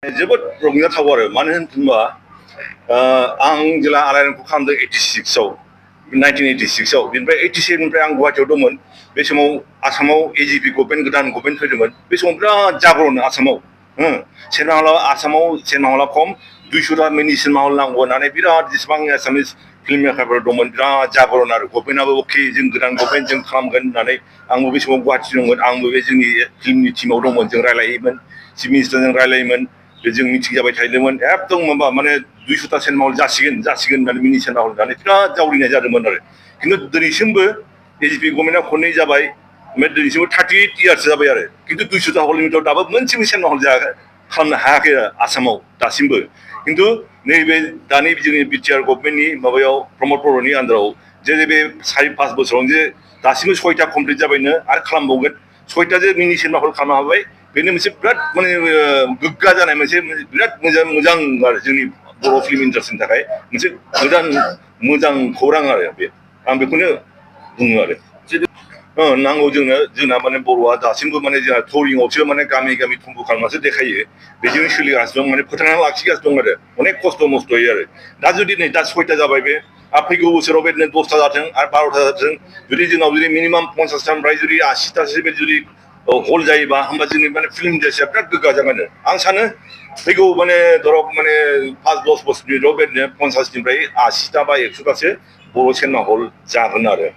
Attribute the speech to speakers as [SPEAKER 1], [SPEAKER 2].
[SPEAKER 1] जोबोद रंजाथाव आरो मानो होनबा आं जेला आलायारनखौ खालामदों 86 आव 1986 आव बेनिफ्राय 87 निफ्राय आं गुवाहाटियाव दंमोन बे समाव आसामाव एजिपि गभर्नमेन्ट गोदान गभर्नमेन्ट फैदोंमोन बे समाव बिराद जागरन आसामाव सिनेमा हला आसामाव सिनेमा हला खम 200टा मिनि सिनेमा हल नांगौ होननानै बिराद जेसेबां एसामिस फिल्म मेकारफोर दंमोन बिराद जागरन आरो गभर्नमेन्टआबो अके जों गोदान गभर्नमेन्ट जों खालामगोन होननानै आंबो बे समाव गुवाहाटि दंमोन आंबो बे जोंनि फिल्मनि टिमाव दंमोन जों रायलायोमोन चिफ मिनिस्टारजों रायलायोमन जों मिटिं जाबाय थादोंमोन एकदम माबा माने 200टा सिनेमा हल जासिगोन होननानै मिनि सिनेमा हल होननानै बिराद जावरिनाय जादोंमोन आरो खिन्थु दिनैसिमबो एजिपि गभर्नमेन्टआ खननै जाबाय ओमफ्राय दिनैसिमबो 38 इयार्ससो जाबाय आरो खिन्थु 200टा हलनि भितराव दाबो मोनसेबो सिनेमा हल खालामनो हायाखै आसामाव दासिमबो खिन्थु नैबे दानि जोंनि बिटिआर गभर्नमेन्टनि माबायाव प्रमद बर'नि आन्दाराव जे बे 4-5 बोसोरावनो जे दासिमबो 6टा कमप्लिट जाबायनो आरो खालामबावगोन 6टा जे मिनि सिनेमा हल खालामनो हाबाय बेनो मोनसे बिराद माने गोग्गा जानाय मोनसे बिराद मोजां आरो जोंनि बर' फिल्म इन्डास्ट्रिनि थाखाय मोनसे गोदान मोजां खौरां आरो बे आं बेखौनो बुङो आरो नांगौ जोंना माने बर'आ दासिमबो माने जोंहा टरिंआवसो माने गामि गामि थुम्बु खालामनासो देखायो बेजोंनो सोलिगासिनो दं माने फोथांना लाखिगासिनो दं आरो अनेक खस्थ' मस्थ'यै आरो दा जुदि नै दा 6टा जाबाय बे फैगौ बोसोराव बेदिनो 10टा जाथों आरो 12टा जाथों जुदि जोंनाव जुदि मिनिमाम 50टानिफ्राय जुदि 80टासो बे जुदि हल जायोबा होमबा जोंनि माने फिल्म इन्डास्ट्रिया बिराद गोग्गा जागोन आं सानो फैगौ माने धरक माने 5-10 बोसोरनि उनाव बेदिनो 50निफ्राय 80टा बा 100टासो बर' सिनेमा हल जागोन आरो